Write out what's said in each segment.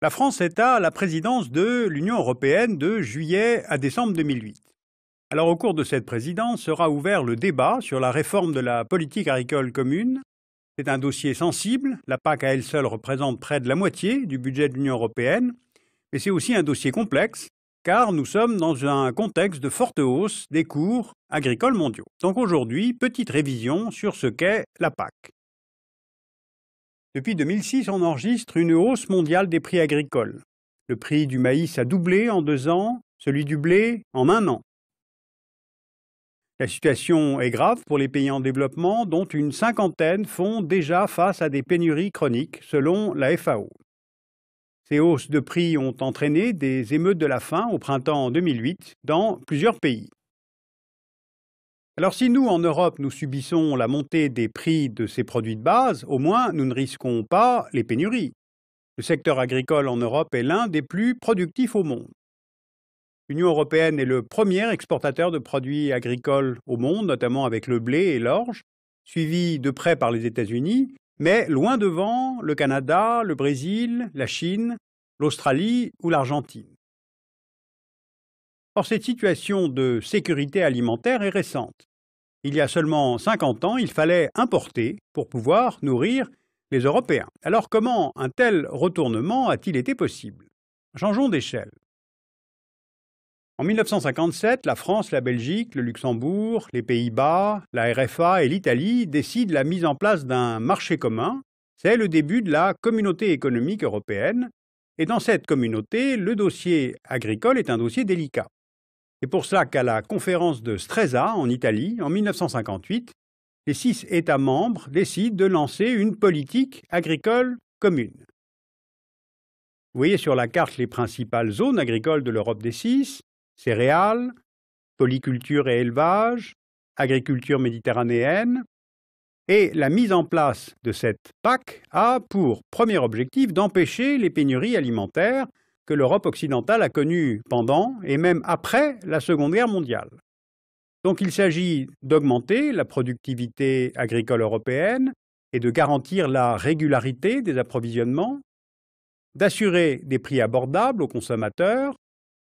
La France est à la présidence de l'Union européenne de juillet à décembre 2008. Alors, au cours de cette présidence sera ouvert le débat sur la réforme de la politique agricole commune. C'est un dossier sensible. La PAC à elle seule représente près de la moitié du budget de l'Union européenne. Mais c'est aussi un dossier complexe, car nous sommes dans un contexte de forte hausse des cours agricoles mondiaux. Donc aujourd'hui, petite révision sur ce qu'est la PAC. Depuis 2006, on enregistre une hausse mondiale des prix agricoles. Le prix du maïs a doublé en 2 ans, celui du blé en 1 an. La situation est grave pour les pays en développement, dont une cinquantaine font déjà face à des pénuries chroniques, selon la FAO. Ces hausses de prix ont entraîné des émeutes de la faim au printemps 2008 dans plusieurs pays. Alors si nous, en Europe, nous subissons la montée des prix de ces produits de base, au moins nous ne risquons pas les pénuries. Le secteur agricole en Europe est l'un des plus productifs au monde. L'Union européenne est le premier exportateur de produits agricoles au monde, notamment avec le blé et l'orge, suivi de près par les États-Unis, mais loin devant le Canada, le Brésil, la Chine, l'Australie ou l'Argentine. Or, cette situation de sécurité alimentaire est récente. Il y a seulement 50 ans, il fallait importer pour pouvoir nourrir les Européens. Alors comment un tel retournement a-t-il été possible? Changeons d'échelle. En 1957, la France, la Belgique, le Luxembourg, les Pays-Bas, la RFA et l'Italie décident la mise en place d'un marché commun. C'est le début de la communauté économique européenne. Et dans cette communauté, le dossier agricole est un dossier délicat. C'est pour cela qu'à la conférence de Stresa, en Italie, en 1958, les 6 États membres décident de lancer une politique agricole commune. Vous voyez sur la carte les principales zones agricoles de l'Europe des 6, céréales, polyculture et élevage, agriculture méditerranéenne. Et la mise en place de cette PAC a pour premier objectif d'empêcher les pénuries alimentaires que l'Europe occidentale a connues pendant et même après la Seconde Guerre mondiale. Donc il s'agit d'augmenter la productivité agricole européenne et de garantir la régularité des approvisionnements, d'assurer des prix abordables aux consommateurs,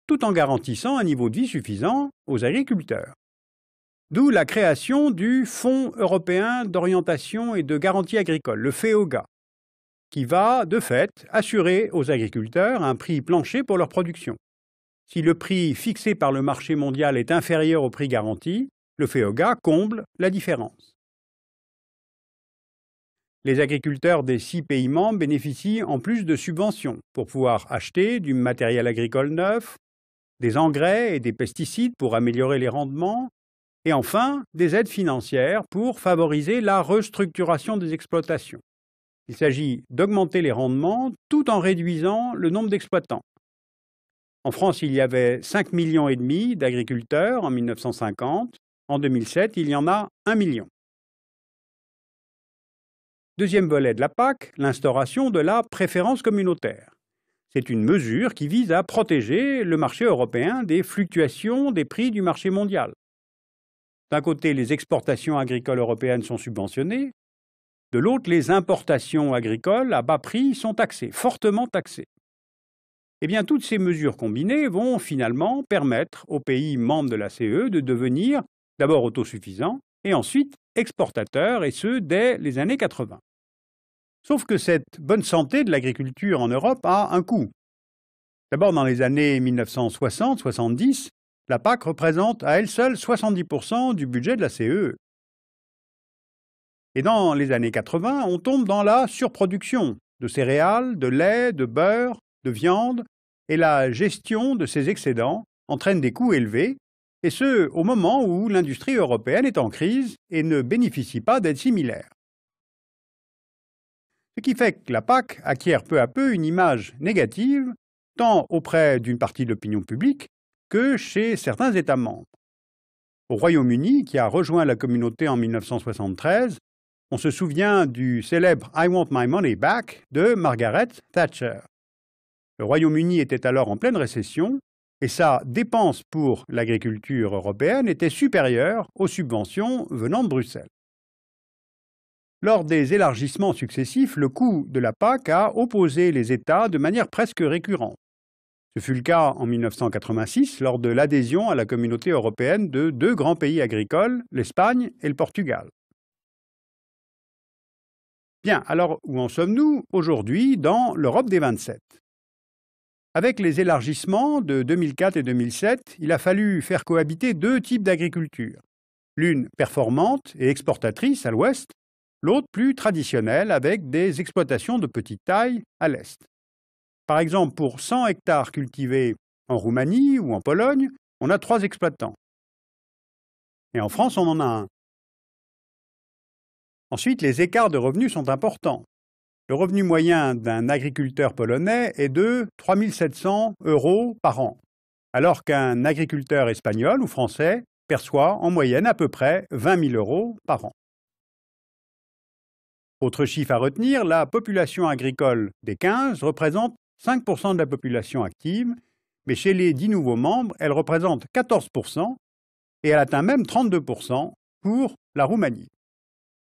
tout en garantissant un niveau de vie suffisant aux agriculteurs. D'où la création du Fonds européen d'orientation et de garantie agricole, le FEOGA, qui va, de fait, assurer aux agriculteurs un prix plancher pour leur production. Si le prix fixé par le marché mondial est inférieur au prix garanti, le FEOGA comble la différence. Les agriculteurs des 6 pays membres bénéficient en plus de subventions pour pouvoir acheter du matériel agricole neuf, des engrais et des pesticides pour améliorer les rendements, et enfin des aides financières pour favoriser la restructuration des exploitations. Il s'agit d'augmenter les rendements tout en réduisant le nombre d'exploitants. En France, il y avait 5,5 millions d'agriculteurs en 1950. En 2007, il y en a 1 million. Deuxième volet de la PAC, l'instauration de la préférence communautaire. C'est une mesure qui vise à protéger le marché européen des fluctuations des prix du marché mondial. D'un côté, les exportations agricoles européennes sont subventionnées. De l'autre, les importations agricoles à bas prix sont taxées, fortement taxées. Eh bien, toutes ces mesures combinées vont finalement permettre aux pays membres de la CE de devenir d'abord autosuffisants et ensuite exportateurs, et ce, dès les années 80. Sauf que cette bonne santé de l'agriculture en Europe a un coût. D'abord, dans les années 1960-70, la PAC représente à elle seule 70% du budget de la CE. Et dans les années 80, on tombe dans la surproduction de céréales, de lait, de beurre, de viande, et la gestion de ces excédents entraîne des coûts élevés, et ce, au moment où l'industrie européenne est en crise et ne bénéficie pas d'aides similaires. Ce qui fait que la PAC acquiert peu à peu une image négative, tant auprès d'une partie de l'opinion publique que chez certains États membres. Au Royaume-Uni, qui a rejoint la communauté en 1973, on se souvient du célèbre « I want my money back » de Margaret Thatcher. Le Royaume-Uni était alors en pleine récession et sa dépense pour l'agriculture européenne était supérieure aux subventions venant de Bruxelles. Lors des élargissements successifs, le coût de la PAC a opposé les États de manière presque récurrente. Ce fut le cas en 1986 lors de l'adhésion à la communauté européenne de deux grands pays agricoles, l'Espagne et le Portugal. Bien, alors où en sommes-nous aujourd'hui dans l'Europe des 27 ? Avec les élargissements de 2004 et 2007, il a fallu faire cohabiter deux types d'agriculture. L'une performante et exportatrice à l'ouest, l'autre plus traditionnelle avec des exploitations de petite taille à l'est. Par exemple, pour 100 hectares cultivés en Roumanie ou en Pologne, on a 3 exploitants. Et en France, on en a un. Ensuite, les écarts de revenus sont importants. Le revenu moyen d'un agriculteur polonais est de 3 700 € par an, alors qu'un agriculteur espagnol ou français perçoit en moyenne à peu près 20 000 € par an. Autre chiffre à retenir, la population agricole des 15 représente 5% de la population active, mais chez les 10 nouveaux membres, elle représente 14% et elle atteint même 32% pour la Roumanie.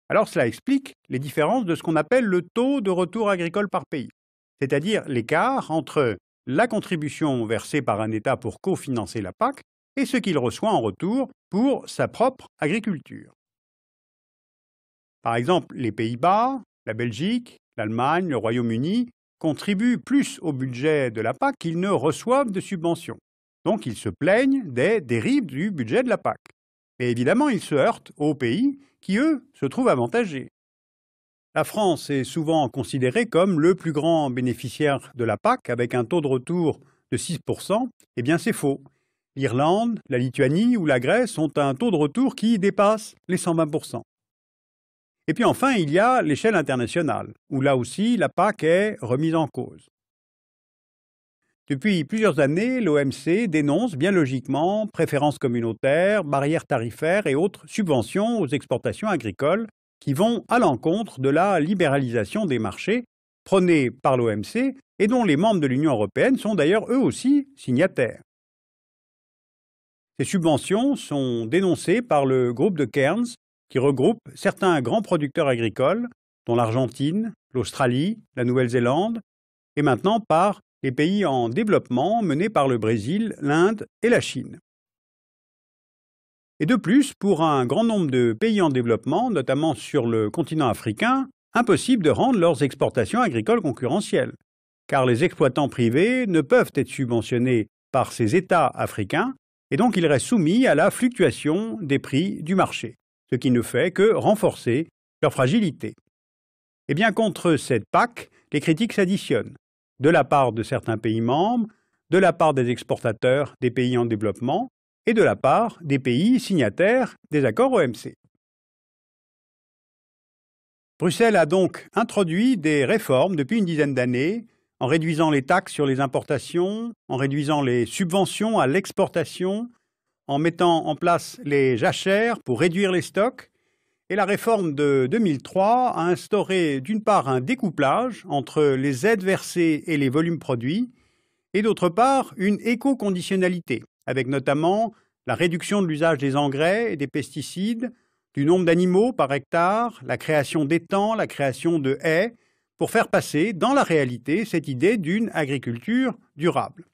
Alors cela explique les différences de ce qu'on appelle le taux de retour agricole par pays, c'est-à-dire l'écart entre la contribution versée par un État pour cofinancer la PAC et ce qu'il reçoit en retour pour sa propre agriculture. Par exemple, les Pays-Bas, la Belgique, l'Allemagne, le Royaume-Uni contribuent plus au budget de la PAC qu'ils ne reçoivent de subventions. Donc ils se plaignent des dérives du budget de la PAC. Et évidemment, ils se heurtent aux pays qui, eux, se trouvent avantagés. La France est souvent considérée comme le plus grand bénéficiaire de la PAC avec un taux de retour de 6%. Eh bien, c'est faux. L'Irlande, la Lituanie ou la Grèce ont un taux de retour qui dépasse les 120%. Et puis enfin, il y a l'échelle internationale, où là aussi la PAC est remise en cause. Depuis plusieurs années, l'OMC dénonce bien logiquement préférences communautaires, barrières tarifaires et autres subventions aux exportations agricoles qui vont à l'encontre de la libéralisation des marchés prônée par l'OMC et dont les membres de l'Union européenne sont d'ailleurs eux aussi signataires. Ces subventions sont dénoncées par le groupe de Cairns, qui regroupe certains grands producteurs agricoles, dont l'Argentine, l'Australie, la Nouvelle-Zélande, et maintenant par les pays en développement menés par le Brésil, l'Inde et la Chine. Et de plus, pour un grand nombre de pays en développement, notamment sur le continent africain, impossible de rendre leurs exportations agricoles concurrentielles, car les exploitants privés ne peuvent être subventionnés par ces États africains, et donc ils restent soumis à la fluctuation des prix du marché, ce qui ne fait que renforcer leur fragilité. Et bien contre cette PAC, les critiques s'additionnent, de la part de certains pays membres, de la part des exportateurs des pays en développement et de la part des pays signataires des accords OMC. Bruxelles a donc introduit des réformes depuis une dizaine d'années en réduisant les taxes sur les importations, en réduisant les subventions à l'exportation, en mettant en place les jachères pour réduire les stocks. Et la réforme de 2003 a instauré d'une part un découplage entre les aides versées et les volumes produits, et d'autre part une éco-conditionnalité, avec notamment la réduction de l'usage des engrais et des pesticides, du nombre d'animaux par hectare, la création d'étangs, la création de haies, pour faire passer dans la réalité cette idée d'une agriculture durable.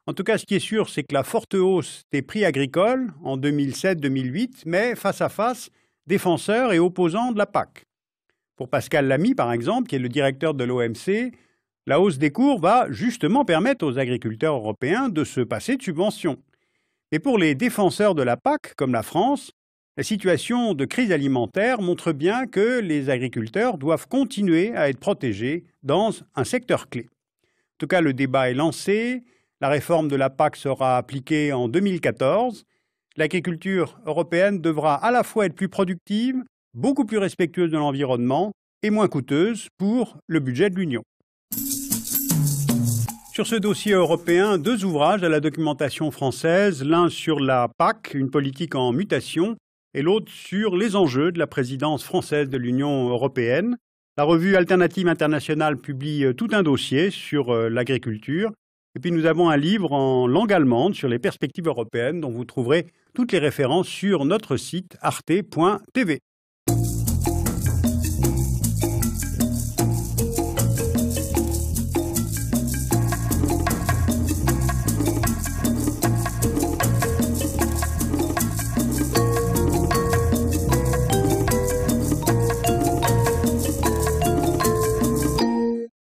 En tout cas, ce qui est sûr, c'est que la forte hausse des prix agricoles en 2007-2008 met face à face défenseurs et opposants de la PAC. Pour Pascal Lamy, par exemple, qui est le directeur de l'OMC, la hausse des cours va justement permettre aux agriculteurs européens de se passer de subventions. Mais pour les défenseurs de la PAC, comme la France, la situation de crise alimentaire montre bien que les agriculteurs doivent continuer à être protégés dans un secteur clé. En tout cas, le débat est lancé, la réforme de la PAC sera appliquée en 2014. L'agriculture européenne devra à la fois être plus productive, beaucoup plus respectueuse de l'environnement et moins coûteuse pour le budget de l'Union. Sur ce dossier européen, 2 ouvrages à la documentation française, l'un sur la PAC, une politique en mutation, et l'autre sur les enjeux de la présidence française de l'Union européenne. La revue Alternative Internationale publie tout un dossier sur l'agriculture. Et puis nous avons un livre en langue allemande sur les perspectives européennes dont vous trouverez toutes les références sur notre site arte.tv.